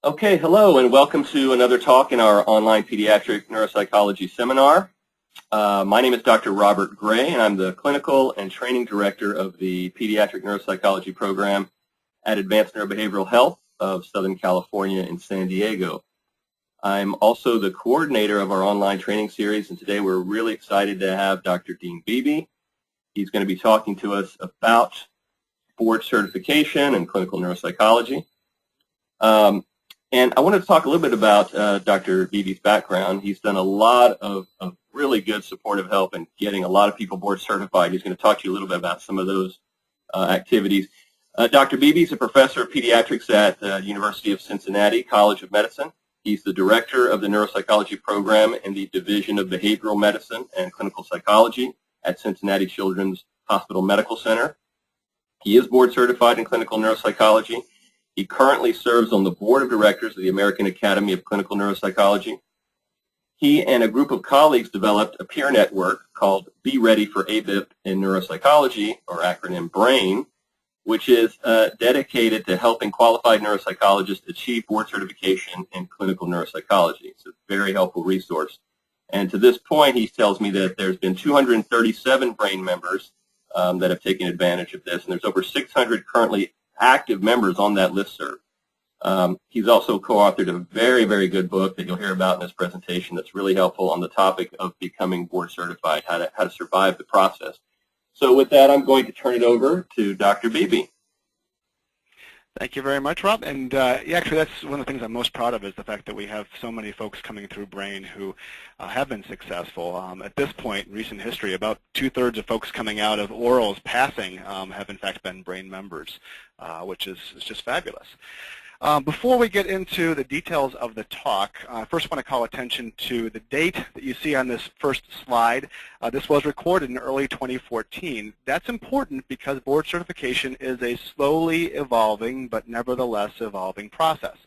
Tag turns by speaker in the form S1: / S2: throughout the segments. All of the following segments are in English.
S1: Okay, hello and welcome to another talk in our online pediatric neuropsychology seminar. My name is Dr. Robert Gray and I'm the clinical and training director of the pediatric neuropsychology program at Advanced Neurobehavioral Health of Southern California in San Diego. I'm also the coordinator of our online training series, and today we're really excited to have Dr. Dean Beebe. He's going to be talking to us about board certification and clinical neuropsychology. And I wanted to talk a little bit about Dr. Beebe's background. He's done a lot of really good supportive help in getting a lot of people board certified. He's going to talk to you a little bit about some of those activities. Dr. Beebe is a professor of pediatrics at the University of Cincinnati College of Medicine. He's the director of the neuropsychology program in the Division of Behavioral Medicine and Clinical Psychology at Cincinnati Children's Hospital Medical Center. He is board certified in clinical neuropsychology. He currently serves on the board of directors of the American Academy of Clinical Neuropsychology. He and a group of colleagues developed a peer network called Be Ready for ABIP in Neuropsychology, or acronym BRAIN, which is dedicated to helping qualified neuropsychologists achieve board certification in clinical neuropsychology. It's a very helpful resource. And to this point, he tells me that there's been 237 BRAIN members that have taken advantage of this, and there's over 600 currently active members on that listserv. He's also co-authored a very, very good book that you'll hear about in this presentation that's really helpful on the topic of becoming board certified, how to survive the process. So with that, I'm going to turn it over to Dr. Beebe.
S2: Thank you very much, Rob. And actually, that's one of the things I'm most proud of is the fact that we have so many folks coming through BRAIN who have been successful. At this point in recent history, about 2/3 of folks coming out of orals passing have in fact been BRAIN members, which is just fabulous. Before we get into the details of the talk, I first want to call attention to the date that you see on this first slide. This was recorded in early 2014. That's important because board certification is a slowly evolving but nevertheless evolving process.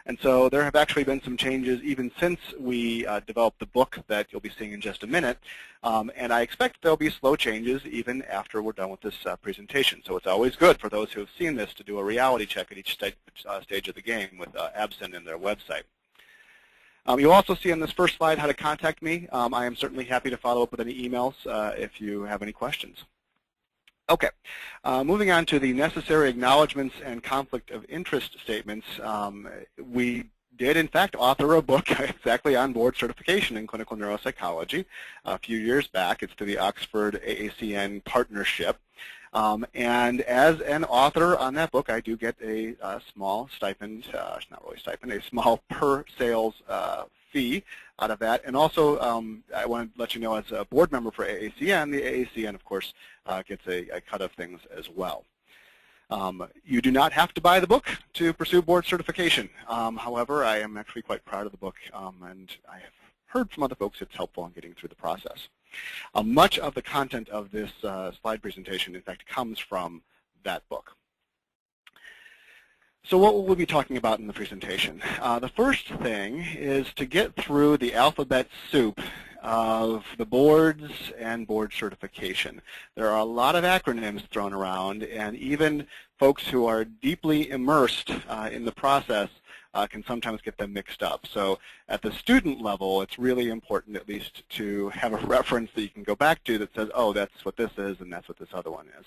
S2: And so there have actually been some changes even since we developed the book that you'll be seeing in just a minute. And I expect there'll be slow changes even after we're done with this presentation. So it's always good for those who have seen this to do a reality check at each stage of the game with Absent in their website. You'll also see on this first slide how to contact me. I am certainly happy to follow up with any emails if you have any questions. Okay, moving on to the necessary acknowledgments and conflict of interest statements. We did, in fact, author a book exactly on board certification in clinical neuropsychology a few years back. It's through the Oxford AACN partnership. And as an author on that book, I do get a small stipend, not really stipend, a small per sales fee out of that. And also, I want to let you know, as a board member for AACN, the AACN, of course, gets a cut of things as well. You do not have to buy the book to pursue board certification. However, I am actually quite proud of the book, and I have heard from other folks it's helpful in getting through the process. Much of the content of this slide presentation, in fact, comes from that book. So what will we be talking about in the presentation? The first thing is to get through the alphabet soup of the boards and board certification. There are a lot of acronyms thrown around, and even folks who are deeply immersed in the process can sometimes get them mixed up. So at the student level, it's really important at least to have a reference that you can go back to that says, oh, that's what this is and that's what this other one is.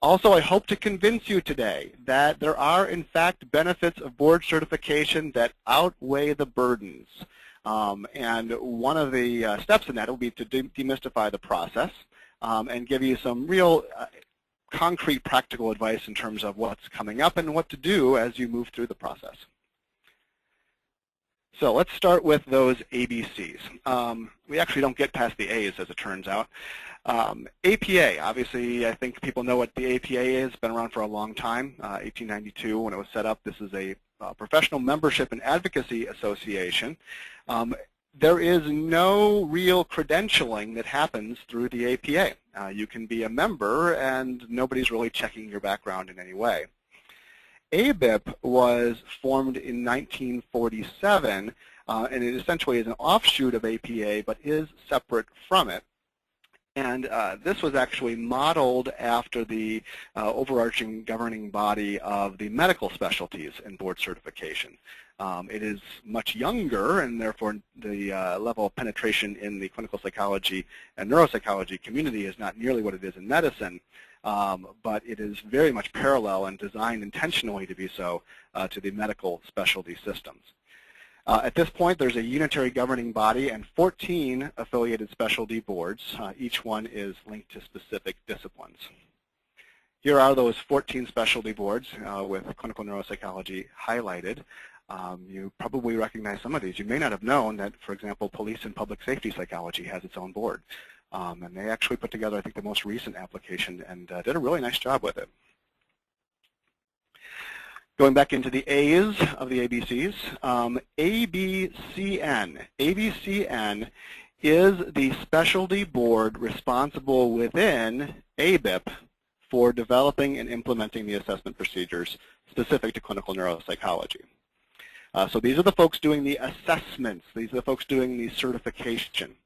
S2: Also, I hope to convince you today that there are, in fact, benefits of board certification that outweigh the burdens. And one of the steps in that will be to demystify the process and give you some real concrete practical advice in terms of what's coming up and what to do as you move through the process. So let's start with those ABCs. We actually don't get past the A's, as it turns out. APA, obviously, I think people know what the APA is. It's been around for a long time, 1892 when it was set up. This is a professional membership and advocacy association. There is no real credentialing that happens through the APA. You can be a member, and nobody's really checking your background in any way. ABIP was formed in 1947, and it essentially is an offshoot of APA, but is separate from it. And this was actually modeled after the overarching governing body of the medical specialties in board certification. It is much younger, and therefore the level of penetration in the clinical psychology and neuropsychology community is not nearly what it is in medicine, but it is very much parallel and designed intentionally to be so to the medical specialty systems. At this point, there's a unitary governing body and 14 affiliated specialty boards. Each one is linked to specific disciplines. Here are those 14 specialty boards with clinical neuropsychology highlighted. You probably recognize some of these. You may not have known that, for example, police and public safety psychology has its own board. And they actually put together, I think, the most recent application and did a really nice job with it. Going back into the A's of the ABCs, ABCN. ABCN is the specialty board responsible within ABIP for developing and implementing the assessment procedures specific to clinical neuropsychology. So these are the folks doing the assessments. These are the folks doing the certification.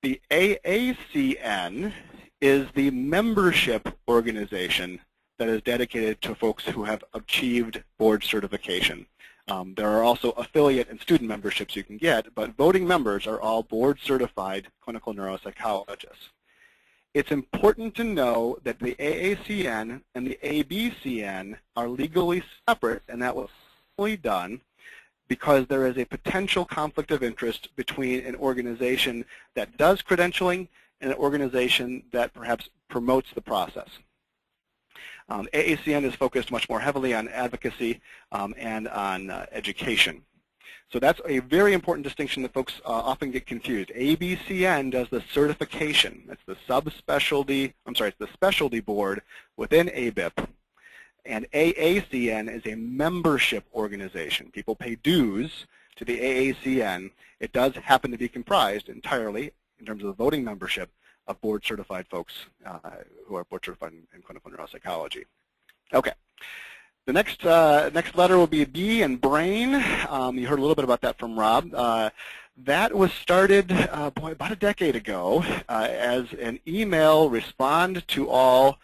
S2: The AACN is the membership organization that is dedicated to folks who have achieved board certification. There are also affiliate and student memberships you can get, but voting members are all board-certified clinical neuropsychologists. It's important to know that the AACN and the ABCN are legally separate, and that was only done because there is a potential conflict of interest between an organization that does credentialing and an organization that perhaps promotes the process. AACN is focused much more heavily on advocacy and on education. So that's a very important distinction that folks often get confused. ABCN does the certification. It's the subspecialty, it's the specialty board within ABIP. And AACN is a membership organization. People pay dues to the AACN. It does happen to be comprised entirely, in terms of the voting membership, of board-certified folks who are board-certified in clinical neuropsychology. Okay. The next letter will be B in brain. You heard a little bit about that from Rob. That was started about a decade ago as an email respond to all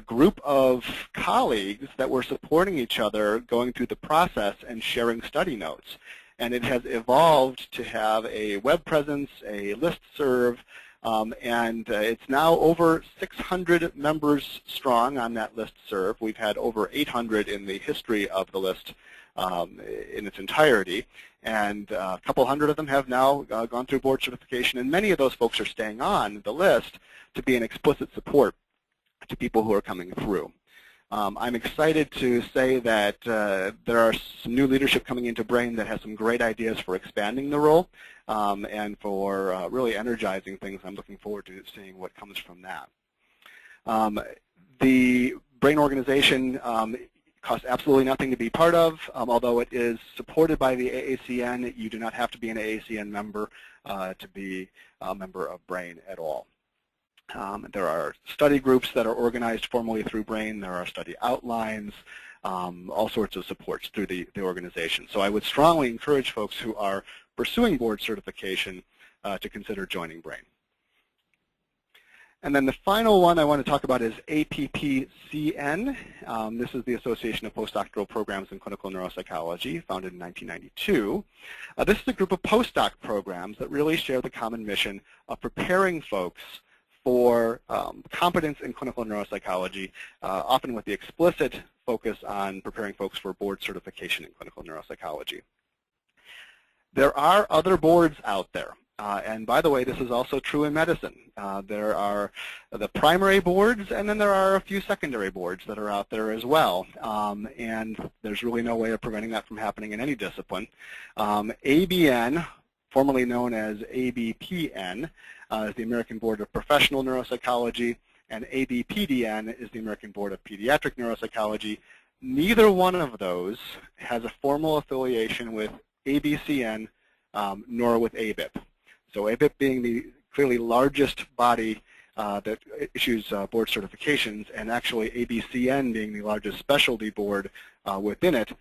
S2: group of colleagues that were supporting each other going through the process and sharing study notes. And it has evolved to have a web presence, a listserv, and it's now over 600 members strong on that listserv. We've had over 800 in the history of the list in its entirety, and a couple hundred of them have now gone through board certification, and many of those folks are staying on the list to be an explicit support to people who are coming through. I'm excited to say that there are some new leadership coming into Brain that has some great ideas for expanding the role and for really energizing things. I'm looking forward to seeing what comes from that. The Brain organization costs absolutely nothing to be part of, although it is supported by the AACN. You do not have to be an AACN member to be a member of Brain at all. There are study groups that are organized formally through Brain. There are study outlines, all sorts of supports through the organization. So I would strongly encourage folks who are pursuing board certification to consider joining Brain. And then the final one I want to talk about is APPCN. This is the Association of Postdoctoral Programs in Clinical Neuropsychology, founded in 1992. This is a group of postdoc programs that really share the common mission of preparing folks for competence in clinical neuropsychology, often with the explicit focus on preparing folks for board certification in clinical neuropsychology. There are other boards out there. And by the way, this is also true in medicine. There are the primary boards, and then there are a few secondary boards that are out there as well. And there's really no way of preventing that from happening in any discipline. ABN, formerly known as ABPN, is the American Board of Professional Neuropsychology, and ABPDN is the American Board of Pediatric Neuropsychology. Neither one of those has a formal affiliation with ABCN nor with ABIP. So ABIP being the clearly largest body that issues board certifications, and actually ABCN being the largest specialty board within it,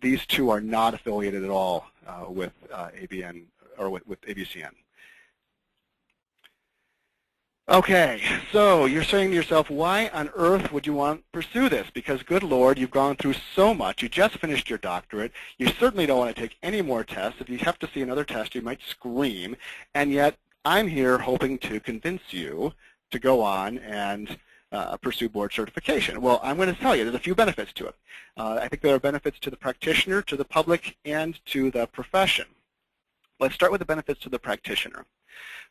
S2: these two are not affiliated at all with ABN or with ABCN. Okay, so you're saying to yourself, why on earth would you want to pursue this? Because, good Lord, you've gone through so much. You just finished your doctorate. You certainly don't want to take any more tests. If you have to see another test, you might scream. And yet, I'm here hoping to convince you to go on and pursue board certification. Well, I'm going to tell you, there's a few benefits to it. I think there are benefits to the practitioner, to the public, and to the profession. Let's start with the benefits to the practitioner.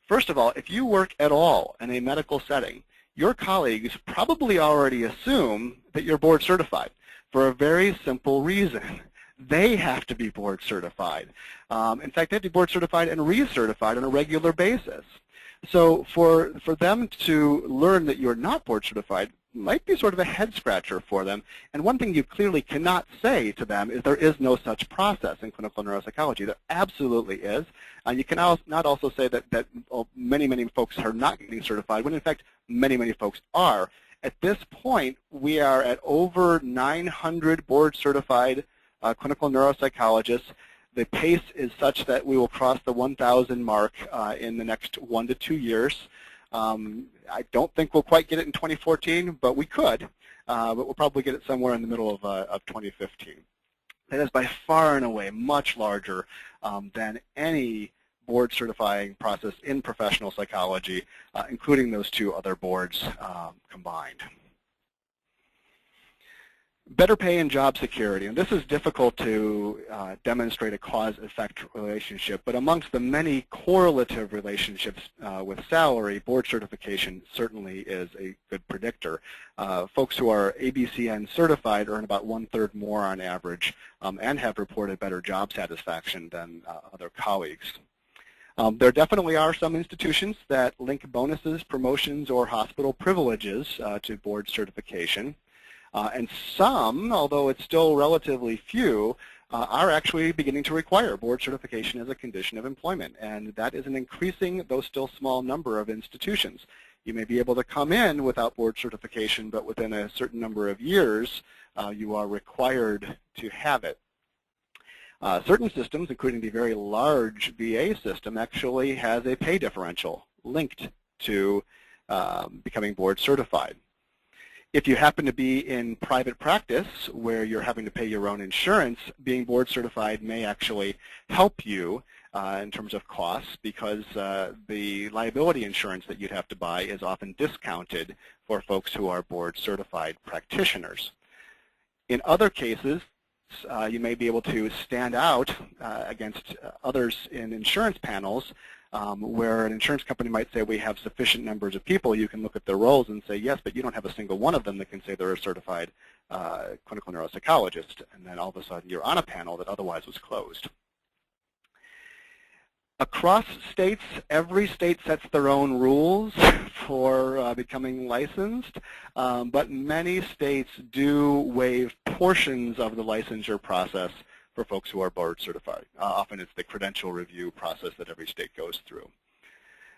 S2: First of all, if you work at all in a medical setting, your colleagues probably already assume that you're board certified for a very simple reason. They have to be board certified. In fact, they have to be board certified and recertified on a regular basis. So for them to learn that you're not board certified might be sort of a head scratcher for them. And one thing you clearly cannot say to them is there is no such process in clinical neuropsychology. There absolutely is. You can not also say that many folks are not getting certified, when in fact many folks are. At this point, we are at over 900 board certified clinical neuropsychologists. The pace is such that we will cross the 1,000 mark in the next 1 to 2 years. I don't think we'll quite get it in 2014, but we could. But we'll probably get it somewhere in the middle of 2015. That is by far and away much larger than any board certifying process in professional psychology, including those two other boards combined. Better pay and job security. And this is difficult to demonstrate a cause-effect relationship, but amongst the many correlative relationships with salary, board certification certainly is a good predictor. Folks who are ABCN certified earn about 1/3 more on average and have reported better job satisfaction than other colleagues. There definitely are some institutions that link bonuses, promotions, or hospital privileges to board certification. And some, although it's still relatively few, are actually beginning to require board certification as a condition of employment. And that is an increasing, though still small, number of institutions. You may be able to come in without board certification, but within a certain number of years, you are required to have it. Certain systems, including the very large VA system, actually has a pay differential linked to becoming board certified. If you happen to be in private practice where you're having to pay your own insurance, being board certified may actually help you in terms of costs because the liability insurance that you'd have to buy is often discounted for folks who are board certified practitioners. In other cases, you may be able to stand out against others in insurance panels where an insurance company might say we have sufficient numbers of people. You can look at their roles and say, yes, but you don't have a single one of them that can say they're a certified clinical neuropsychologist. And then all of a sudden you're on a panel that otherwise was closed. Across states, every state sets their own rules for becoming licensed, but many states do waive portions of the licensure process for folks who are board certified. Often it's the credential review process that every state goes through.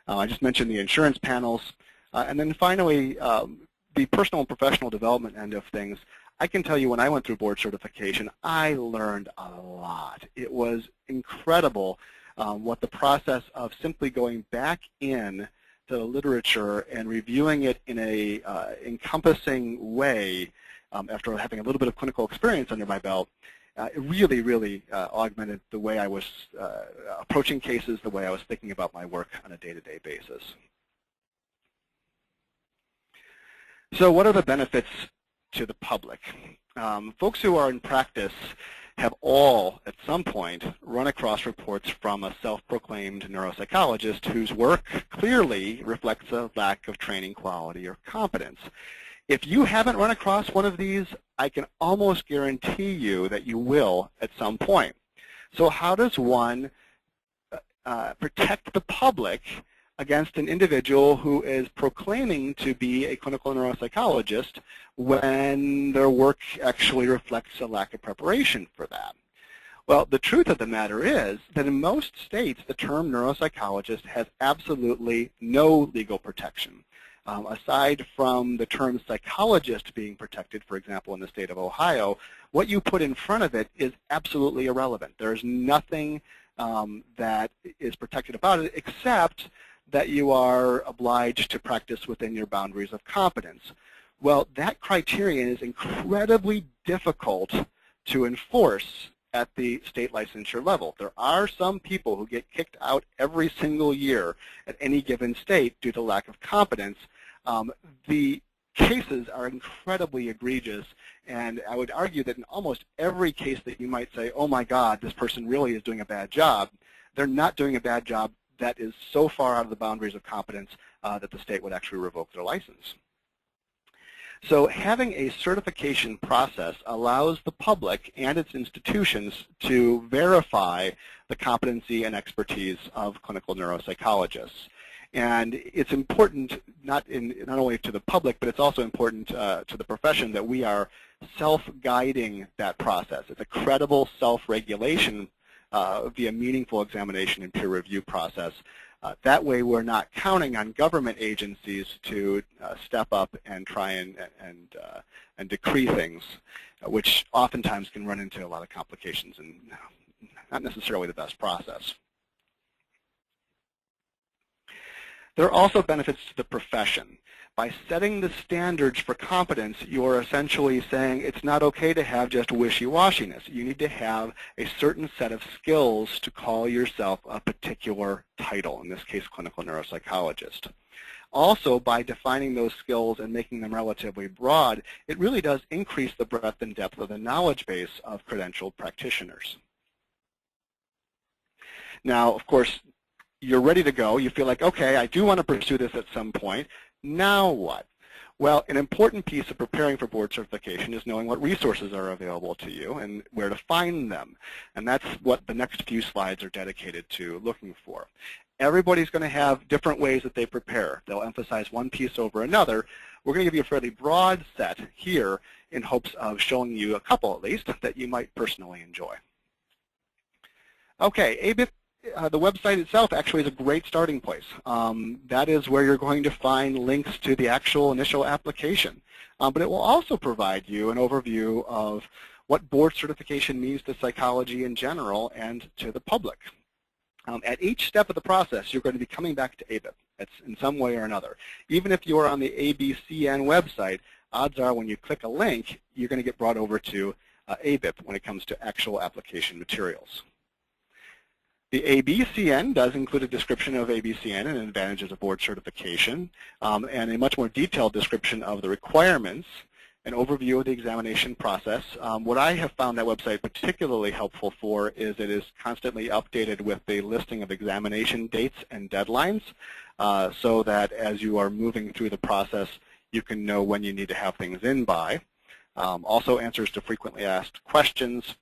S2: I just mentioned the insurance panels. And then finally, the personal and professional development end of things. I can tell you when I went through board certification, I learned a lot. It was incredible what the process of simply going back in to the literature and reviewing it in a encompassing way after having a little bit of clinical experience under my belt. It really augmented the way I was approaching cases, the way I was thinking about my work on a day-to-day basis. So what are the benefits to the public? Folks who are in practice have all, at some point, run across reports from a self-proclaimed neuropsychologist whose work clearly reflects a lack of training quality or competence. If you haven't run across one of these, I can almost guarantee you that you will at some point. So how does one protect the public against an individual who is proclaiming to be a clinical neuropsychologist when their work actually reflects a lack of preparation for that? Well, the truth of the matter is that in most states, the term neuropsychologist has absolutely no legal protection. Aside from the term psychologist being protected, for example, in the state of Ohio, what you put in front of it is absolutely irrelevant. There's nothing that is protected about it except that you are obliged to practice within your boundaries of competence. Well, that criterion is incredibly difficult to enforce at the state licensure level. There are some people who get kicked out every single year at any given state due to lack of competence. The cases are incredibly egregious, and I would argue that in almost every case that you might say, oh my God, this person really is doing a bad job, they're not doing a bad job that is so far out of the boundaries of competence that the state would actually revoke their license. So having a certification process allows the public and its institutions to verify the competency and expertise of clinical neuropsychologists. And it's important not only to the public, but it's also important to the profession that we are self-guiding that process. It's a credible self-regulation via meaningful examination and peer review process. That way we're not counting on government agencies to step up and try and decree things, which oftentimes can run into a lot of complications and not necessarily the best process. There are also benefits to the profession. By setting the standards for competence, you're essentially saying it's not okay to have just wishy-washiness. You need to have a certain set of skills to call yourself a particular title, in this case, clinical neuropsychologist. Also, by defining those skills and making them relatively broad, it really does increase the breadth and depth of the knowledge base of credentialed practitioners. Now, of course, you're ready to go. You feel like, okay, I do want to pursue this at some point. Now what? Well, an important piece of preparing for board certification is knowing what resources are available to you and where to find them. And that's what the next few slides are dedicated to looking for. Everybody's going to have different ways that they prepare. They'll emphasize one piece over another. We're going to give you a fairly broad set here in hopes of showing you a couple, at least, that you might personally enjoy. Okay, ABIP. The website itself actually is a great starting place. That is where you're going to find links to the actual initial application. But it will also provide you an overview of what board certification means to psychology in general and to the public. At each step of the process, you're going to be coming back to ABIP. It's in some way or another. Even if you are on the ABCN website, odds are when you click a link, you're going to get brought over to ABIP when it comes to actual application materials. The ABCN does include a description of ABCN and advantages of board certification, and a much more detailed description of the requirements, an overview of the examination process. What I have found that website particularly helpful for is it is constantly updated with the listing of examination dates and deadlines, so that as you are moving through the process, you can know when you need to have things in by. Also answers to frequently asked questions,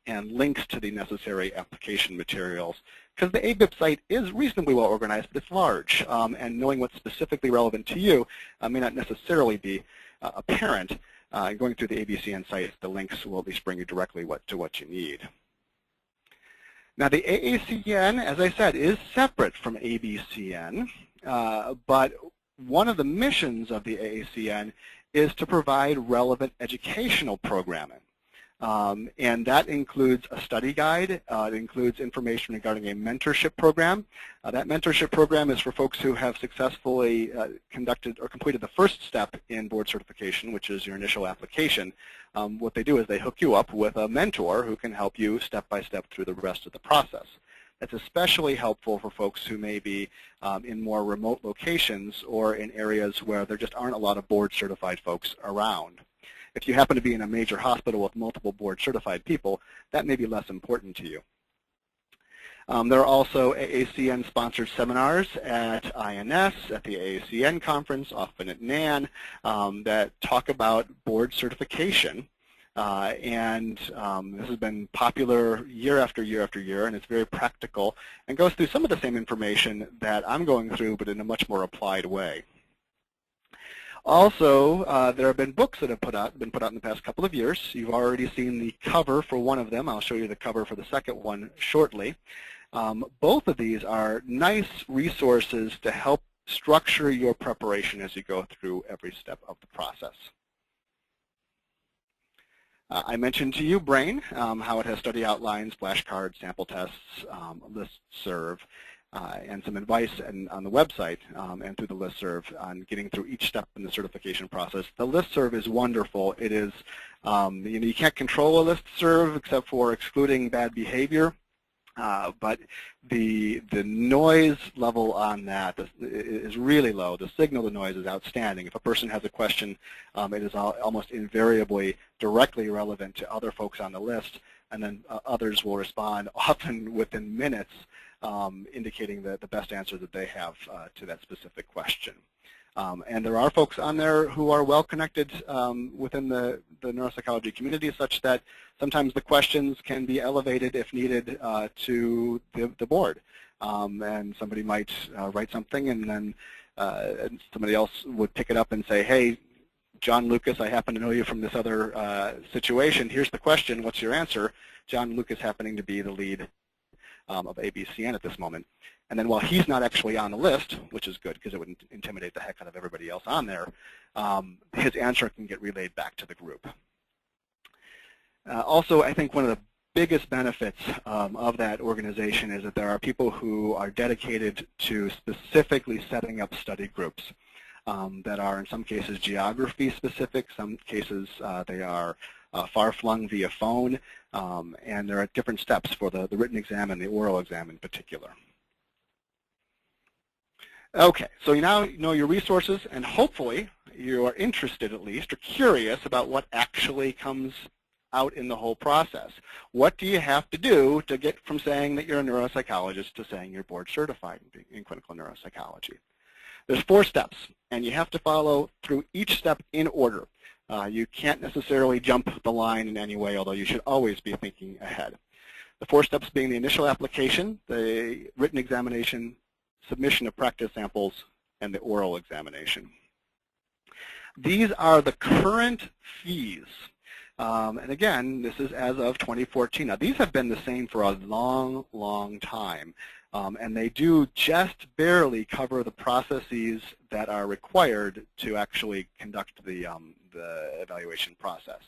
S2: and links to the necessary application materials. Because the ABIP site is reasonably well organized, but it's large, and knowing what's specifically relevant to you may not necessarily be apparent. Going through the ABCN site, the links will at least bring you directly to what you need. Now the AACN, as I said, is separate from ABCN, but one of the missions of the AACN is to provide relevant educational programming. And that includes a study guide. It includes information regarding a mentorship program. That mentorship program is for folks who have successfully conducted or completed the first step in board certification, which is your initial application. What they do is they hook you up with a mentor who can help you step by step through the rest of the process. That's especially helpful for folks who may be in more remote locations or in areas where there just aren't a lot of board certified folks around. If you happen to be in a major hospital with multiple board-certified people, that may be less important to you. There are also AACN-sponsored seminars at INS, at the AACN conference, often at NAN, that talk about board certification. This has been popular year after year after year, and it's very practical and goes through some of the same information that I'm going through, but in a much more applied way. Also, there have been books that have been put out in the past couple of years. You've already seen the cover for one of them. I'll show you the cover for the second one shortly. Both of these are nice resources to help structure your preparation as you go through every step of the process. I mentioned to you BRAIN, how it has study outlines, flashcards, sample tests, listserv. and some advice on the website and through the listserv on getting through each step in the certification process. The listserv is wonderful. It is, you can't control a listserv except for excluding bad behavior. But the noise level on that is really low. The signal to noise is outstanding. If a person has a question, it is almost invariably directly relevant to other folks on the list, and then others will respond often within minutes, indicating the best answer that they have to that specific question. And there are folks on there who are well connected within the neuropsychology community, such that sometimes the questions can be elevated if needed to the board. And somebody might write something, and then somebody else would pick it up and say, hey, John Lucas, I happen to know you from this other situation. Here's the question. What's your answer? John Lucas happening to be the lead of ABCN at this moment. And then while he's not actually on the list, which is good because it would intimidate the heck out of everybody else on there, his answer can get relayed back to the group. Also, I think one of the biggest benefits of that organization is that there are people who are dedicated to specifically setting up study groups that are in some cases geography specific, some cases they are far-flung via phone, and there are different steps for the written exam and the oral exam in particular. Okay, so you now know your resources, and hopefully you are interested at least or curious about what actually comes out in the whole process. What do you have to do to get from saying that you're a neuropsychologist to saying you're board certified in clinical neuropsychology? There's 4 steps, and you have to follow through each step in order. You can't necessarily jump the line in any way, although you should always be thinking ahead. The 4 steps being the initial application, the written examination, submission of practice samples, and the oral examination. These are the current fees. And again, this is as of 2014. Now, these have been the same for a long, long time. And they do just barely cover the processes that are required to actually conduct the evaluation process.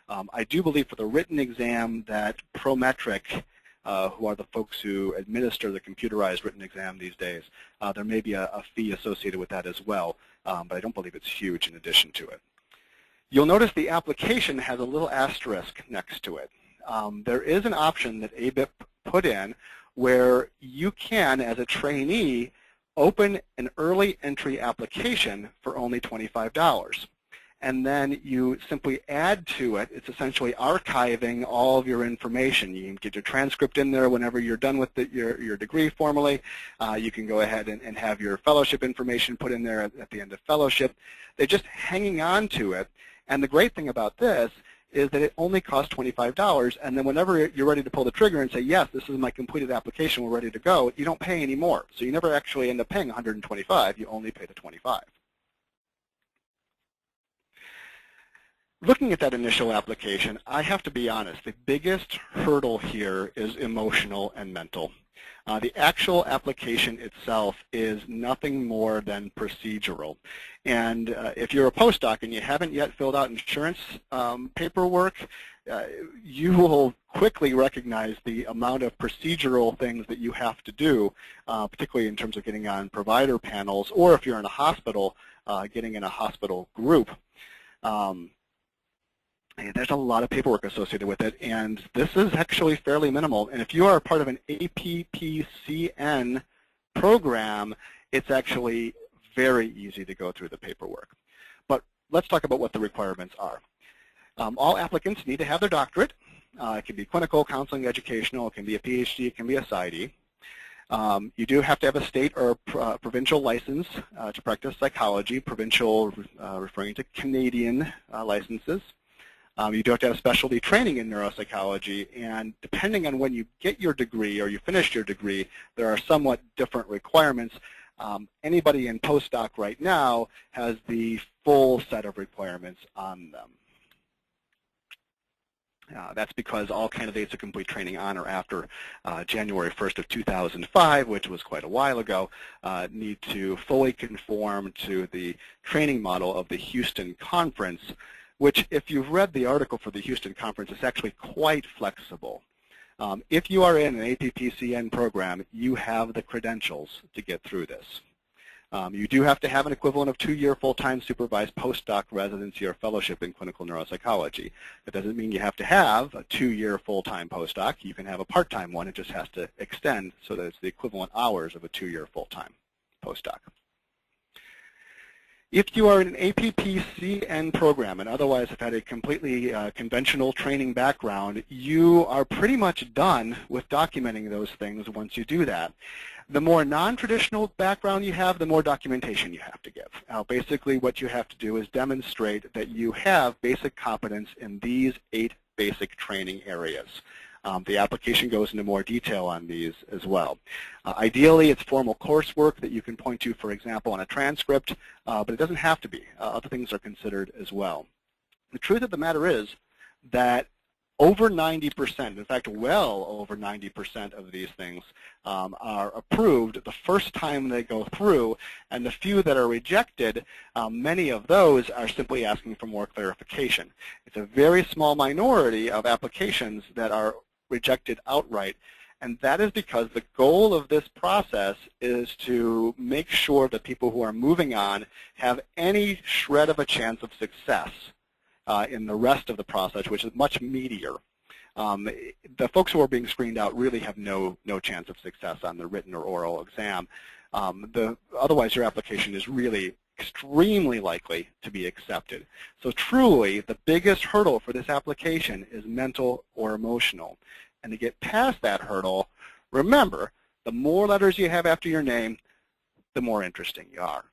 S2: I do believe for the written exam that Prometric, who are the folks who administer the computerized written exam these days, there may be a fee associated with that as well, but I don't believe it's huge in addition to it. You'll notice the application has a little asterisk next to it. There is an option that ABIP put in where you can, as a trainee, open an early entry application for only $25. And then you simply add to it. It's essentially archiving all of your information. You can get your transcript in there whenever you're done with your degree formally. You can go ahead and have your fellowship information put in there at the end of fellowship. They're just hanging on to it. And the great thing about this is that it only costs $25, and then whenever you're ready to pull the trigger and say, yes, this is my completed application, we're ready to go, you don't pay any more. So you never actually end up paying $125, you only pay the $25. Looking at that initial application, I have to be honest, the biggest hurdle here is emotional and mental. The actual application itself is nothing more than procedural. And if you're a postdoc and you haven't yet filled out insurance paperwork, you will quickly recognize the amount of procedural things that you have to do, particularly in terms of getting on provider panels, or if you're in a hospital, getting in a hospital group. And there's a lot of paperwork associated with it, and this is actually fairly minimal. And if you are part of an APPCN program, it's actually very easy to go through the paperwork. But let's talk about what the requirements are. All applicants need to have their doctorate. It can be clinical, counseling, educational. It can be a PhD. It can be a PsyD. You do have to have a state or provincial license to practice psychology, provincial referring to Canadian licenses. You do have to have specialty training in neuropsychology, and depending on when you get your degree or you finish your degree, there are somewhat different requirements. Anybody in postdoc right now has the full set of requirements on them. That's because all candidates who complete training on or after January 1st of 2005, which was quite a while ago, need to fully conform to the training model of the Houston Conference, which, if you've read the article for the Houston Conference, is actually quite flexible. If you are in an APPCN program, you have the credentials to get through this. You do have to have an equivalent of 2-year full-time supervised postdoc residency or fellowship in clinical neuropsychology. That doesn't mean you have to have a 2-year full-time postdoc. You can have a part-time one. It just has to extend so that it's the equivalent hours of a 2-year full-time postdoc. If you are in an APPCN program and otherwise have had a completely conventional training background, you are pretty much done with documenting those things once you do that. The more non-traditional background you have, the more documentation you have to give. Basically, what you have to do is demonstrate that you have basic competence in these 8 basic training areas. The application goes into more detail on these as well. Ideally, it's formal coursework that you can point to, for example, on a transcript, but it doesn't have to be. Other things are considered as well. The truth of the matter is that over 90%, in fact, well over 90% of these things are approved the first time they go through, and the few that are rejected, many of those are simply asking for more clarification. It's a very small minority of applications that are rejected outright, and that is because the goal of this process is to make sure that people who are moving on have any shred of a chance of success in the rest of the process, which is much meatier. The folks who are being screened out really have no chance of success on the written or oral exam. Otherwise, your application is really extremely likely to be accepted. So truly, the biggest hurdle for this application is mental or emotional. And to get past that hurdle, remember, the more letters you have after your name, the more interesting you are.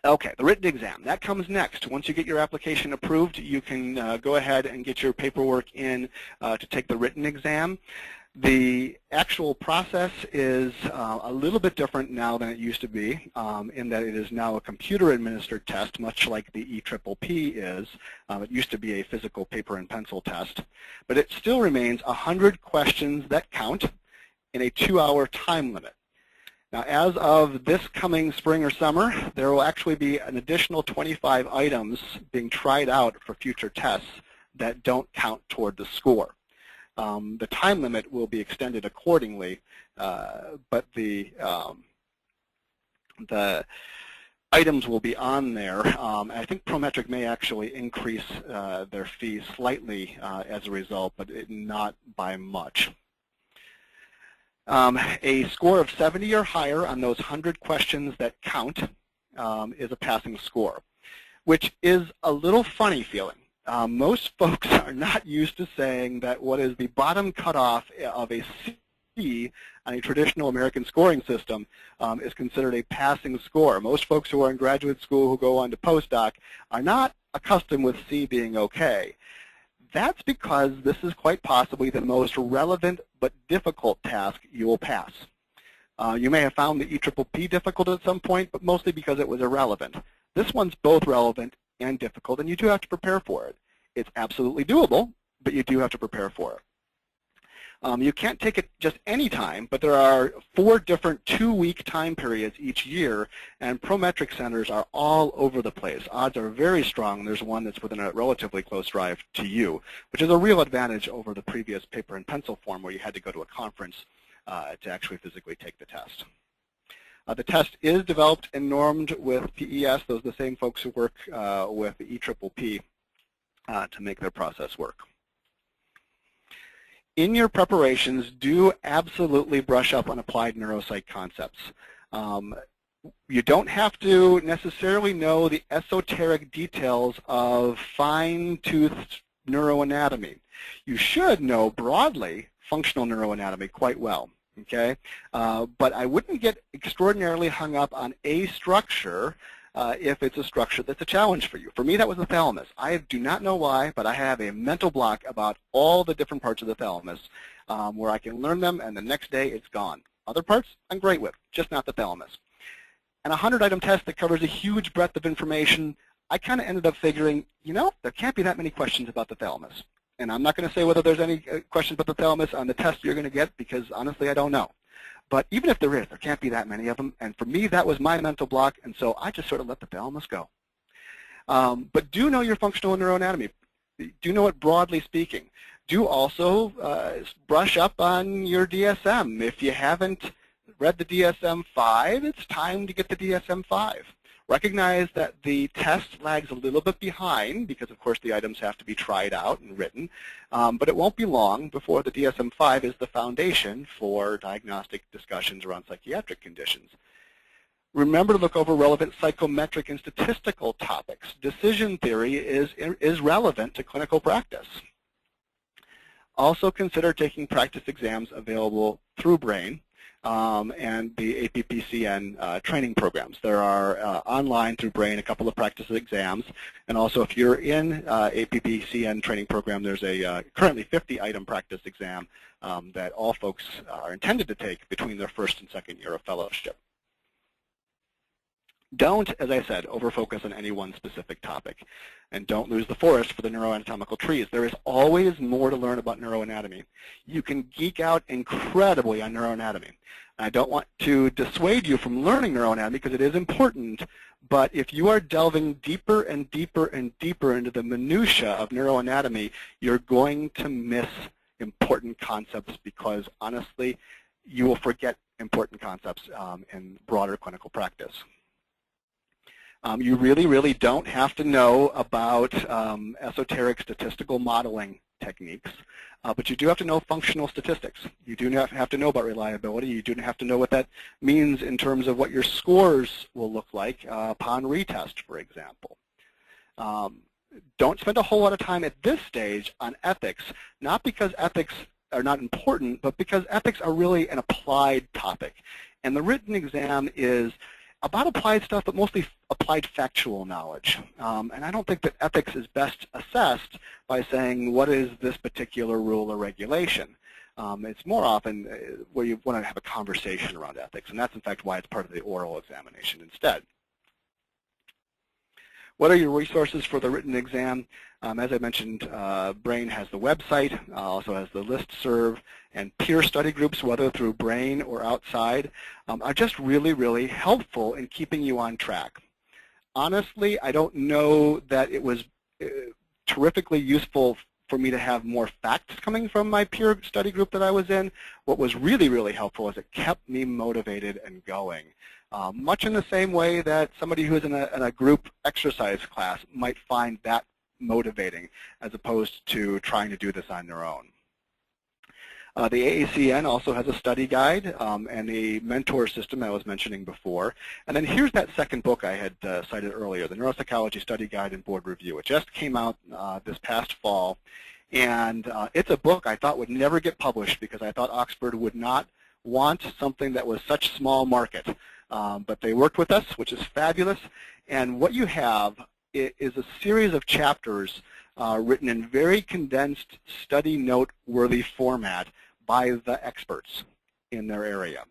S2: Okay, the written exam, that comes next. Once you get your application approved, you can go ahead and get your paperwork in to take the written exam. The actual process is a little bit different now than it used to be, in that it is now a computer-administered test, much like the EPPP is. It used to be a physical paper and pencil test. But it still remains 100 questions that count in a 2-hour time limit. Now, as of this coming spring or summer, there will actually be an additional 25 items being tried out for future tests that don't count toward the score. The time limit will be extended accordingly, but the items will be on there. I think Prometric may actually increase their fees slightly as a result, but not by much. A score of 70 or higher on those 100 questions that count is a passing score, which is a little funny feeling. Most folks are not used to saying that what is the bottom cutoff of a C on a traditional American scoring system is considered a passing score. Most folks who are in graduate school who go on to postdoc are not accustomed with C being okay. That's because this is quite possibly the most relevant but difficult task you will pass. You may have found the EPPP difficult at some point, but mostly because it was irrelevant. This one's both relevant and difficult, and you do have to prepare for it. It's absolutely doable, but you do have to prepare for it. You can't take it just any time, but there are 4 different 2-week time periods each year, and Prometric centers are all over the place. Odds are very strong. There's one that's within a relatively close drive to you, which is a real advantage over the previous paper and pencil form where you had to go to a conference to actually physically take the test. The test is developed and normed with PES. Those are the same folks who work with the EPPP to make their process work. In your preparations, do absolutely brush up on applied neuropsych concepts. You don't have to necessarily know the esoteric details of fine-toothed neuroanatomy. You should know broadly functional neuroanatomy quite well. Okay, but I wouldn't get extraordinarily hung up on a structure if it's a structure that's a challenge for you. For me, that was the thalamus. I do not know why, but I have a mental block about all the different parts of the thalamus where I can learn them, and the next day it's gone. Other parts I'm great with, just not the thalamus. And a 100-item test that covers a huge breadth of information, I kind of ended up figuring, you know, there can't be that many questions about the thalamus. And I'm not going to say whether there's any questions about the thalamus on the test you're going to get, because honestly I don't know. But even if there is, there can't be that many of them. And for me, that was my mental block, and so I just sort of let the thalamus go. But do know your functional neuroanatomy. Do know it broadly speaking. Do also brush up on your DSM. If you haven't read the DSM-5, it's time to get the DSM-5. Recognize that the test lags a little bit behind because, of course, the items have to be tried out and written, but it won't be long before the DSM-5 is the foundation for diagnostic discussions around psychiatric conditions. Remember to look over relevant psychometric and statistical topics. Decision theory is relevant to clinical practice. Also consider taking practice exams available through Brain and the APPCN training programs. There are online through Brain a couple of practice exams, and also if you're in APPCN training program, there's a currently 50-item practice exam that all folks are intended to take between their first and second year of fellowship. Don't, as I said, over-focus on any one specific topic, and don't lose the forest for the neuroanatomical trees. There is always more to learn about neuroanatomy. You can geek out incredibly on neuroanatomy. I don't want to dissuade you from learning neuroanatomy because it is important, but if you are delving deeper and deeper and deeper into the minutia of neuroanatomy, you're going to miss important concepts because, honestly, you will forget important concepts in broader clinical practice. You really don't have to know about esoteric statistical modeling techniques, but you do have to know functional statistics. You do not have to know about reliability. You do have to know what that means in terms of what your scores will look like upon retest, for example. Don't spend a whole lot of time at this stage on ethics, not because ethics are not important, but because ethics are really an applied topic. And the written exam is about applied stuff, but mostly applied factual knowledge. And I don't think that ethics is best assessed by saying, what is this particular rule or regulation? It's more often where you want to have a conversation around ethics, and that's, in fact, why it's part of the oral examination instead. What are your resources for the written exam? As I mentioned, Brain has the website, also has the listserv, and peer study groups, whether through Brain or outside, are just really helpful in keeping you on track. Honestly, I don't know that it was terrifically useful for me to have more facts coming from my peer study group that I was in. What was really helpful is it kept me motivated and going. Much in the same way that somebody who's in a group exercise class might find that motivating as opposed to trying to do this on their own. The AACN also has a study guide and the mentor system I was mentioning before. And then here's that second book I had cited earlier, the Neuropsychology Study Guide and Board Review. It just came out this past fall. And it's a book I thought would never get published because I thought Oxford would not want something that was such small market. But they worked with us, which is fabulous. And what you have is a series of chapters written in very condensed study note-worthy format by the experts in their area.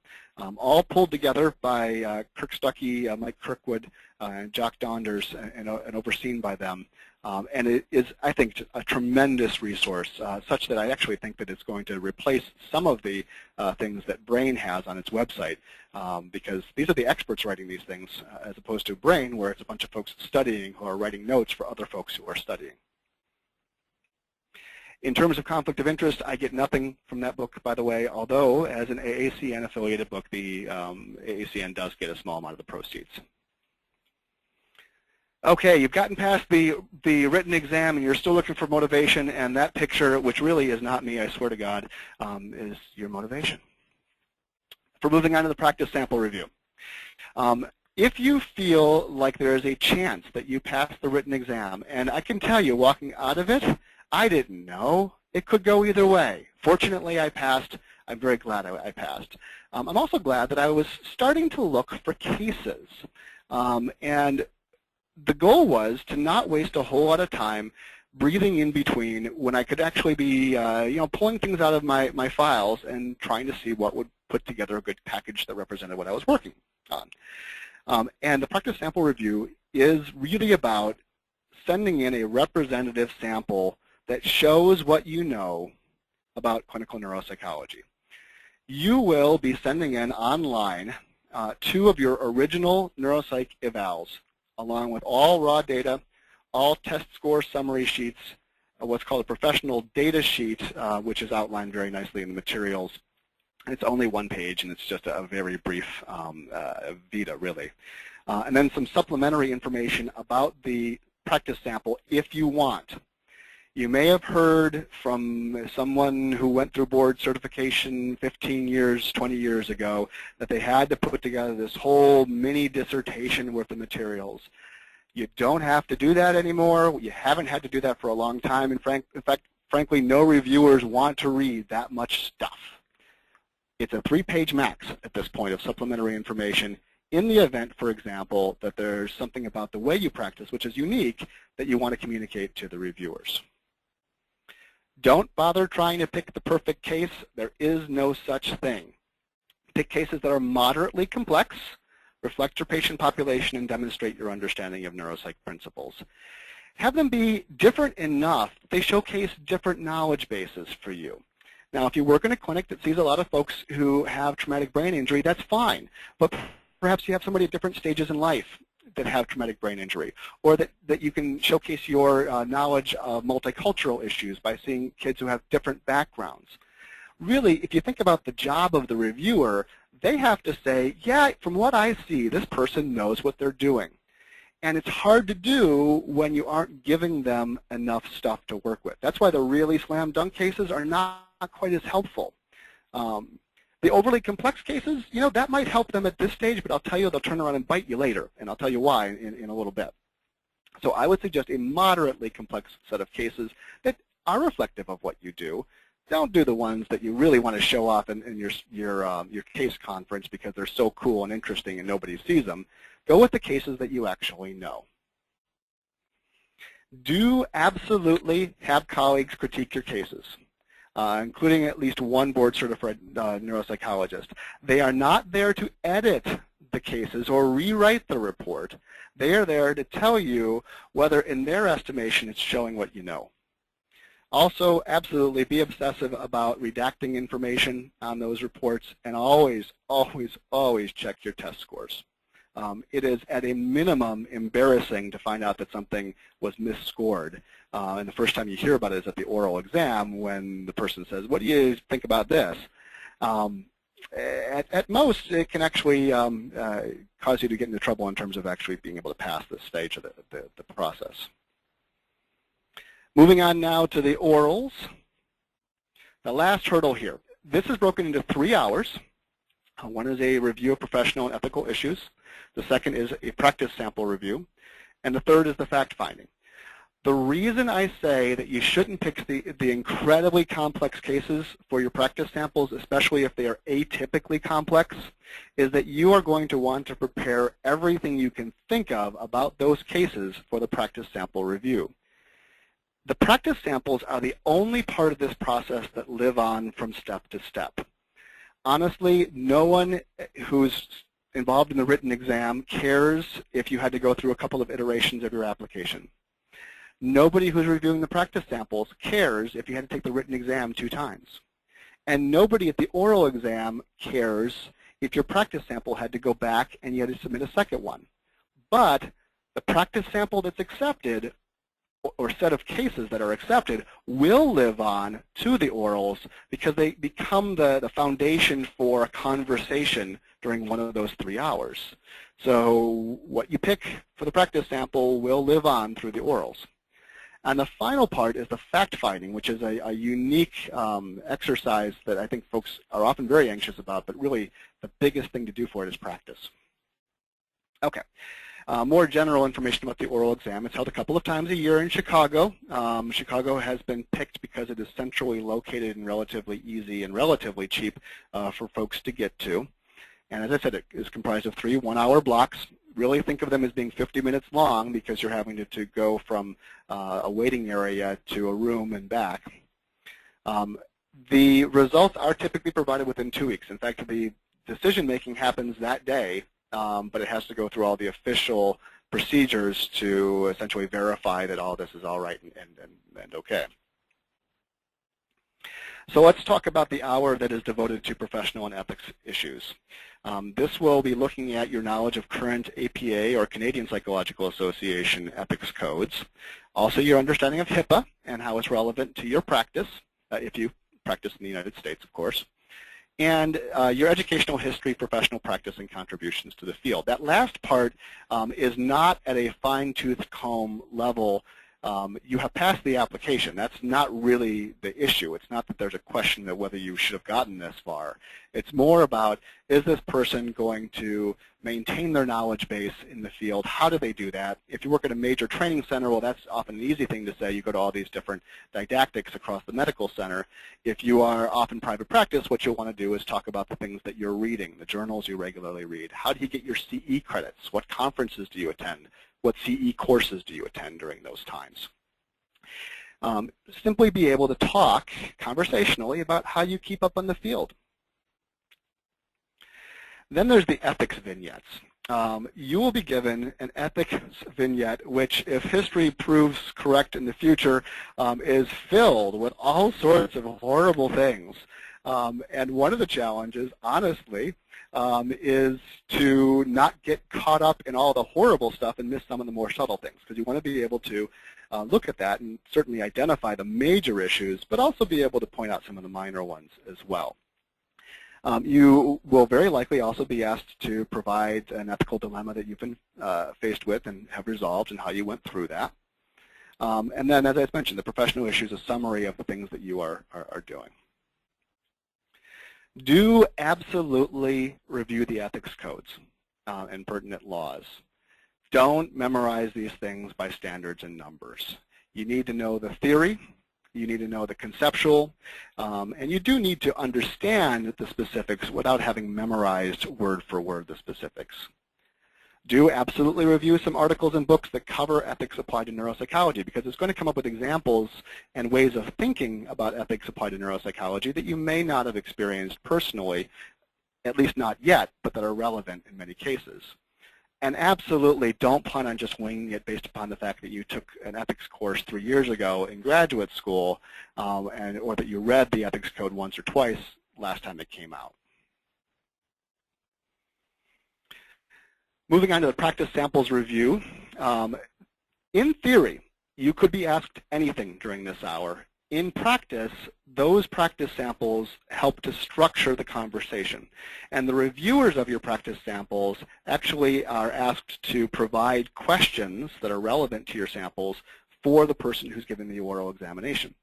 S2: All pulled together by Kirk Stuckey, Mike Kirkwood, and Jock Donders, and overseen by them. And it is, I think, a tremendous resource, such that I actually think that it's going to replace some of the things that Brain has on its website, because these are the experts writing these things, as opposed to Brain, where it's a bunch of folks studying who are writing notes for other folks who are studying. In terms of conflict of interest, I get nothing from that book, by the way, although as an AACN-affiliated book, the AACN does get a small amount of the proceeds. Okay, you've gotten past the written exam and you're still looking for motivation, and that picture, which really is not me, I swear to God, is your motivation. For moving on to the practice sample review. If you feel like there is a chance that you pass the written exam, and I can tell you, walking out of it, I didn't know. It could go either way. Fortunately, I passed. I'm very glad I passed. I'm also glad that I was starting to look for cases. And the goal was to not waste a whole lot of time breathing in between when I could actually be pulling things out of my files and trying to see what would put together a good package that represented what I was working on. And the practice sample review is really about sending in a representative sample that shows what you know about clinical neuropsychology. You will be sending in online 2 of your original neuropsych evals, along with all raw data, all test score summary sheets, what's called a professional data sheet, which is outlined very nicely in the materials. It's only one page, and it's just a very brief vita, really. And then some supplementary information about the practice sample if you want. You may have heard from someone who went through board certification 15 years, 20 years ago that they had to put together this whole mini dissertation worth of materials. You don't have to do that anymore. You haven't had to do that for a long time. In fact, frankly, no reviewers want to read that much stuff. It's a 3-page max at this point of supplementary information in the event, for example, that there's something about the way you practice, which is unique, that you want to communicate to the reviewers. Don't bother trying to pick the perfect case. There is no such thing. Pick cases that are moderately complex, reflect your patient population, and demonstrate your understanding of neuropsych principles. Have them be different enough that they showcase different knowledge bases for you. Now, if you work in a clinic that sees a lot of folks who have traumatic brain injury, that's fine. But perhaps you have somebody at different stages in life that have traumatic brain injury, or that you can showcase your knowledge of multicultural issues by seeing kids who have different backgrounds. Really, if you think about the job of the reviewer, they have to say, yeah, from what I see, this person knows what they're doing. And it's hard to do when you aren't giving them enough stuff to work with. That's why the really slam dunk cases are not quite as helpful. The overly complex cases, you know, that might help them at this stage, but I'll tell you they'll turn around and bite you later, and I'll tell you why in a little bit. So I would suggest a moderately complex set of cases that are reflective of what you do. Don't do the ones that you really want to show off in your case conference because they're so cool and interesting and nobody sees them. Go with the cases that you actually know. Do absolutely have colleagues critique your cases, including at least one board-certified neuropsychologist. They are not there to edit the cases or rewrite the report. They are there to tell you whether, in their estimation, it's showing what you know. Also, absolutely be obsessive about redacting information on those reports, and always, always, always check your test scores. It is at a minimum embarrassing to find out that something was misscored. And the first time you hear about it is at the oral exam when the person says, what do you think about this? At most, it can actually cause you to get into trouble in terms of actually being able to pass this stage of the process. Moving on now to the orals. The last hurdle here. This is broken into 3 hours. One is a review of professional and ethical issues. The second is a practice sample review. And the third is the fact-finding. The reason I say that you shouldn't pick the incredibly complex cases for your practice samples, especially if they are atypically complex, is that you are going to want to prepare everything you can think of about those cases for the practice sample review. The practice samples are the only part of this process that live on from step to step. Honestly, no one who's involved in the written exam cares if you had to go through a couple of iterations of your application. Nobody who's reviewing the practice samples cares if you had to take the written exam 2 times. And nobody at the oral exam cares if your practice sample had to go back and you had to submit a second one. But the practice sample that's accepted, or set of cases that are accepted, will live on to the orals because they become the foundation for a conversation during one of those 3 hours. So what you pick for the practice sample will live on through the orals. And the final part is the fact-finding, which is a unique exercise that I think folks are often very anxious about, but really the biggest thing to do for it is practice. Okay. More general information about the oral exam. It's held a couple of times a year in Chicago. Chicago has been picked because it is centrally located and relatively easy and relatively cheap for folks to get to. And as I said, it is comprised of 3 one-hour blocks. Really think of them as being 50 minutes long because you're having to go from a waiting area to a room and back. The results are typically provided within 2 weeks. In fact, the decision-making happens that day, but it has to go through all the official procedures to essentially verify that all this is all right and okay. So let's talk about the hour that is devoted to professional and ethics issues. This will be looking at your knowledge of current APA or Canadian Psychological Association ethics codes, also your understanding of HIPAA and how it's relevant to your practice, if you practice in the United States, of course, and your educational history, professional practice, and contributions to the field. That last part is not at a fine-tooth comb level. You have passed the application. That's not really the issue. It's not that there's a question of whether you should have gotten this far. It's more about, is this person going to maintain their knowledge base in the field? How do they do that? If you work at a major training center, well, that's often an easy thing to say. You go to all these different didactics across the medical center. If you are off in private practice, what you'll want to do is talk about the things that you're reading, the journals you regularly read. How do you get your CE credits? What conferences do you attend? What CE courses do you attend during those times? Simply be able to talk conversationally about how you keep up on the field. Then there's the ethics vignettes. You will be given an ethics vignette which, if history proves correct in the future, is filled with all sorts of horrible things. And one of the challenges, honestly, is to not get caught up in all the horrible stuff and miss some of the more subtle things, because you want to be able to look at that and certainly identify the major issues, but also be able to point out some of the minor ones as well. You will very likely also be asked to provide an ethical dilemma that you've been faced with and have resolved and how you went through that. And then, as I mentioned, the professional issues, a summary of the things that you are doing. Do absolutely review the ethics codes and pertinent laws. Don't memorize these things by standards and numbers. You need to know the theory, you need to know the conceptual, and you do need to understand the specifics without having memorized word for word the specifics. Do absolutely review some articles and books that cover ethics applied to neuropsychology, because it's going to come up with examples and ways of thinking about ethics applied to neuropsychology that you may not have experienced personally, at least not yet, but that are relevant in many cases. And absolutely don't plan on just winging it based upon the fact that you took an ethics course 3 years ago in graduate school, or that you read the ethics code once or twice last time it came out. Moving on to the practice samples review. In theory, you could be asked anything during this hour. In practice, those practice samples help to structure the conversation. And the reviewers of your practice samples actually are asked to provide questions that are relevant to your samples for the person who's giving the oral examination.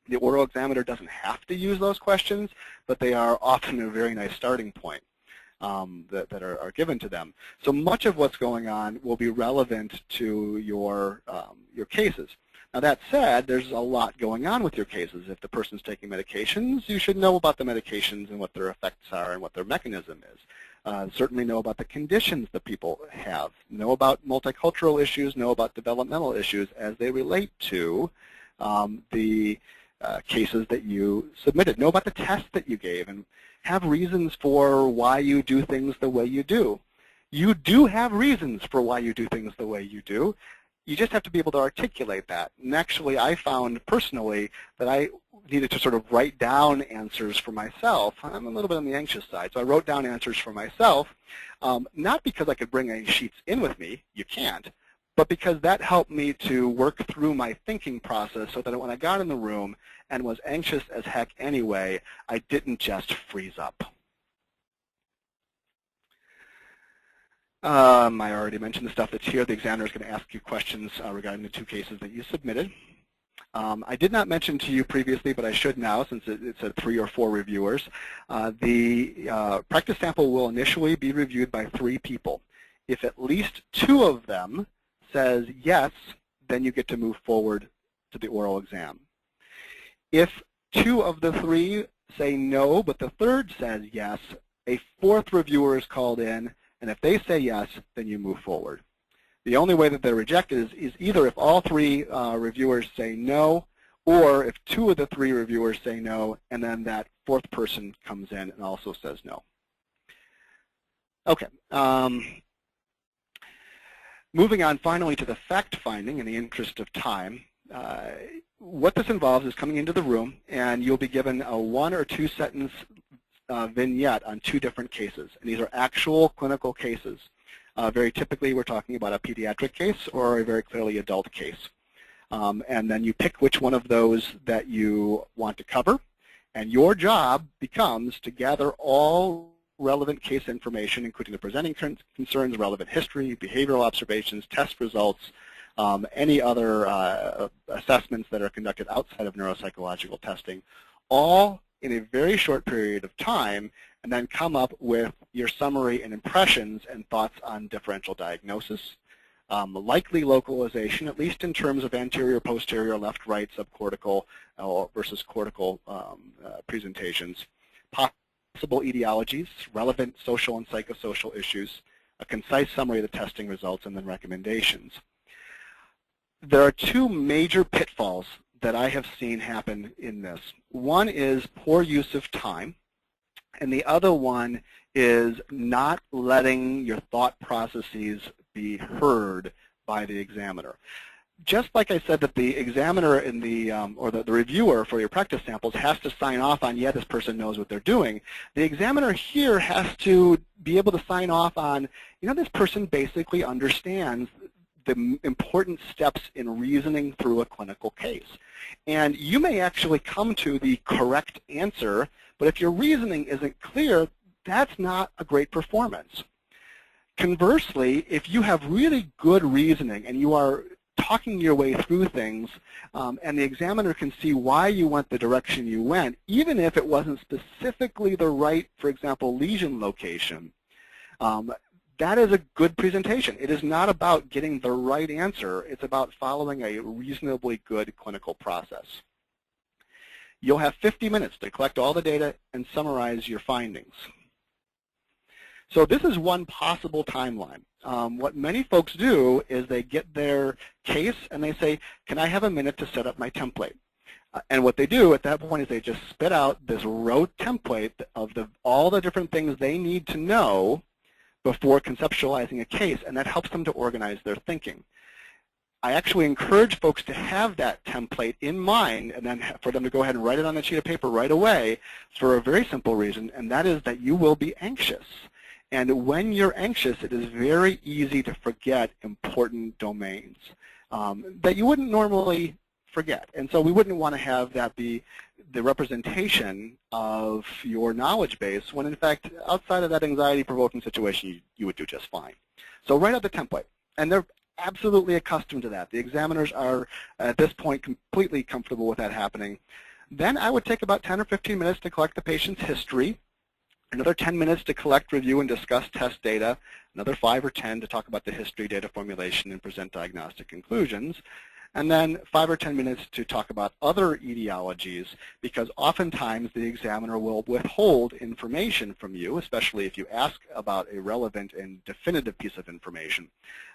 S2: The oral examiner doesn't have to use those questions, but they are often a very nice starting point that are given to them. So much of what's going on will be relevant to your cases. Now that said, there's a lot going on with your cases. If the person's taking medications, you should know about the medications and what their effects are and what their mechanism is. Certainly know about the conditions that people have. Know about multicultural issues, know about developmental issues as they relate to the cases that you submitted. Know about the tests that you gave and have reasons for why you do things the way you do. You do have reasons for why you do things the way you do. You just have to be able to articulate that. And actually, I found personally that I needed to sort of write down answers for myself. I'm a little bit on the anxious side, so I wrote down answers for myself, not because I could bring any sheets in with me. You can't. But because that helped me to work through my thinking process so that when I got in the room and was anxious as heck anyway, I didn't just freeze up. I already mentioned the stuff that's here. The examiner is going to ask you questions regarding the 2 cases that you submitted. I did not mention to you previously, but I should now since it said 3 or 4 reviewers. The practice sample will initially be reviewed by 3 people. If at least 2 of them says yes, then you get to move forward to the oral exam. If 2 of the 3 say no, but the 3rd says yes, a 4th reviewer is called in, and if they say yes, then you move forward. The only way that they're rejected is either if all 3 reviewers say no, or if 2 of the 3 reviewers say no, and then that 4th person comes in and also says no. Okay. Moving on finally to the fact-finding in the interest of time. what this involves is coming into the room, and you'll be given a 1 or 2 sentence vignette on 2 different cases. And these are actual clinical cases. Very typically, we're talking about a pediatric case or a very clearly adult case. And then you pick which one of those that you want to cover. And your job becomes to gather all relevant case information, including the presenting concerns, relevant history, behavioral observations, test results, any other assessments that are conducted outside of neuropsychological testing, all in a very short period of time, and then come up with your summary and impressions and thoughts on differential diagnosis, likely localization, at least in terms of anterior, posterior, left, right, subcortical versus cortical presentations, possible etiologies, relevant social and psychosocial issues, a concise summary of the testing results, and then recommendations. There are 2 major pitfalls that I have seen happen in this. One is poor use of time, and the other one is not letting your thought processes be heard by the examiner. Just like I said that the examiner in the, or the reviewer for your practice samples has to sign off on, yeah, this person knows what they're doing, the examiner here has to be able to sign off on, you know, this person basically understands the important steps in reasoning through a clinical case. And you may actually come to the correct answer, but if your reasoning isn't clear, that's not a great performance. Conversely, if you have really good reasoning and you are talking your way through things, and the examiner can see why you went the direction you went, even if it wasn't specifically the right, for example, lesion location, that is a good presentation. It is not about getting the right answer. It's about following a reasonably good clinical process. You'll have 50 minutes to collect all the data and summarize your findings. So this is one possible timeline. What many folks do is they get their case and they say, can I have a minute to set up my template? And what they do at that point is they just spit out this rote template of all the different things they need to know before conceptualizing a case, and that helps them to organize their thinking. I actually encourage folks to have that template in mind and then for them to go ahead and write it on a sheet of paper right away for a very simple reason, and that is that you will be anxious. And when you're anxious, it is very easy to forget important domains that you wouldn't normally forget. And so we wouldn't want to have that be the representation of your knowledge base when, in fact, outside of that anxiety-provoking situation, you would do just fine. So write out the template. And they're absolutely accustomed to that. The examiners are, at this point, completely comfortable with that happening. Then I would take about 10 or 15 minutes to collect the patient's history, another 10 minutes to collect, review, and discuss test data, another 5 or 10 to talk about the history, data formulation, and present diagnostic conclusions, and then 5 or 10 minutes to talk about other etiologies, because oftentimes the examiner will withhold information from you, especially if you ask about a relevant and definitive piece of information,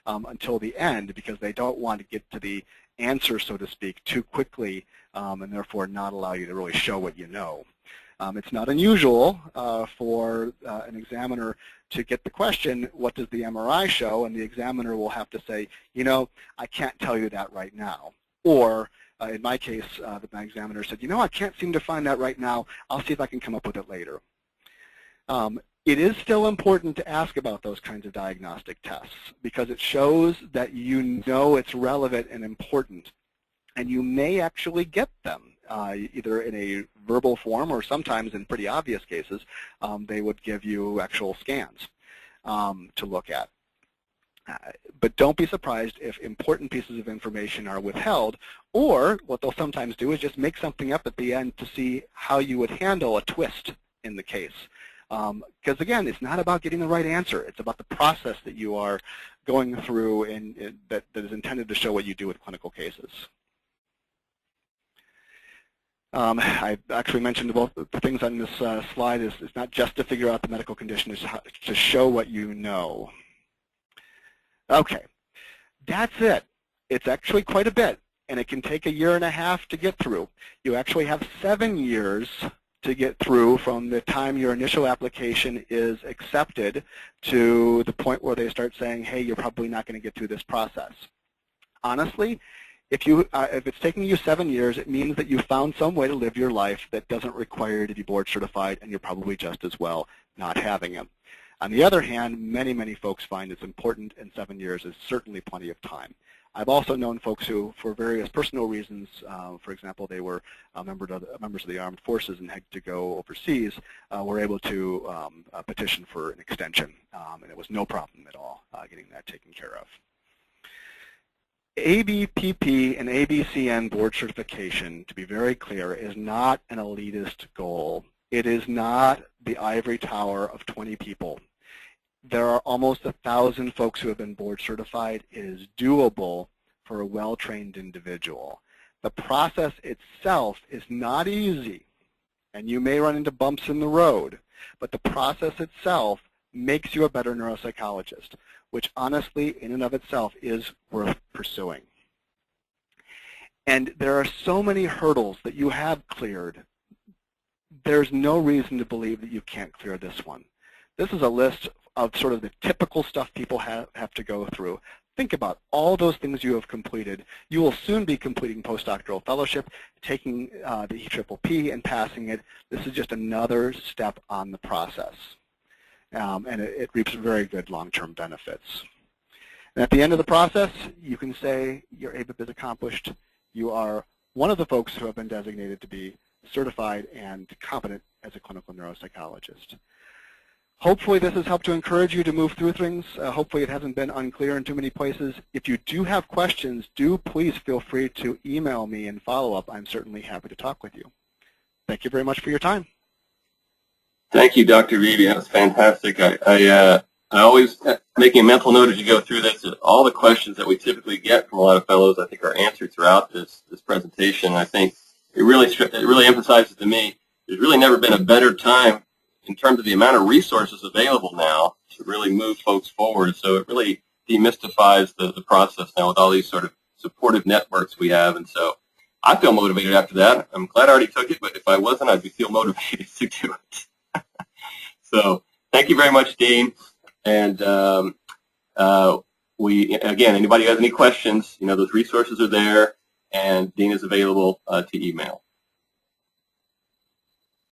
S2: until the end, because they don't want to get to the answer, so to speak, too quickly, and therefore not allow you to really show what you know. It's not unusual for an examiner to get the question, what does the MRI show? And the examiner will have to say, you know, I can't tell you that right now. Or in my case, my examiner said, you know, I can't seem to find that right now. I'll see if I can come up with it later. It is still important to ask about those kinds of diagnostic tests because it shows that you know it's relevant and important. And you may actually get them. Either in a verbal form or sometimes in pretty obvious cases, they would give you actual scans to look at. But don't be surprised if important pieces of information are withheld, or what they'll sometimes do is just make something up at the end to see how you would handle a twist in the case. Because again, it's not about getting the right answer. It's about the process that you are going through and that is intended to show what you do with clinical cases. I actually mentioned both the things on this slide is it's not just to figure out the medical condition, it's to show what you know. Okay, that's it. It's actually quite a bit, and it can take 1.5 years to get through. You actually have 7 years to get through from the time your initial application is accepted to the point where they start saying, hey, you're probably not going to get through this process. Honestly, If it's taking you 7 years, it means that you found some way to live your life that doesn't require you to be board certified, and you're probably just as well not having it. On the other hand, many folks find it's important, and 7 years is certainly plenty of time. I've also known folks who, for various personal reasons, for example, they were members of the armed forces and had to go overseas, were able to petition for an extension, and it was no problem at all getting that taken care of. ABPP and ABCN board certification, to be very clear, is not an elitist goal. It is not the ivory tower of 20 people. There are almost 1,000 folks who have been board certified. It is doable for a well-trained individual. The process itself is not easy, and you may run into bumps in the road, but the process itself makes you a better neuropsychologist, which honestly, in and of itself, is worth pursuing. And there are so many hurdles that you have cleared. There's no reason to believe that you can't clear this one. This is a list of sort of the typical stuff people have to go through. Think about all those things you have completed. You will soon be completing postdoctoral fellowship, taking the EPPP and passing it. This is just another step on the process. And it reaps very good long-term benefits. And at the end of the process, you can say your ABIP is accomplished. You are one of the folks who have been designated to be certified and competent as a clinical neuropsychologist. Hopefully this has helped to encourage you to move through things. Hopefully it hasn't been unclear in too many places. If you do have questions, please feel free to email me and follow up. I'm certainly happy to talk with you. Thank you very much for your time.
S1: Thank you, Dr. Beebe. That was fantastic. I always making a mental note as you go through this. All the questions that we typically get from a lot of fellows, I think, are answered throughout this presentation. I think it really emphasizes to me there's really never been a better time in terms of the amount of resources available now to really move folks forward. So it really demystifies the process now with all these sort of supportive networks we have. And so I feel motivated after that. I'm glad I already took it, but if I wasn't, I'd feel motivated to do it. So thank you very much, Dean. And again, anybody who has any questions, those resources are there, and Dean is available to email.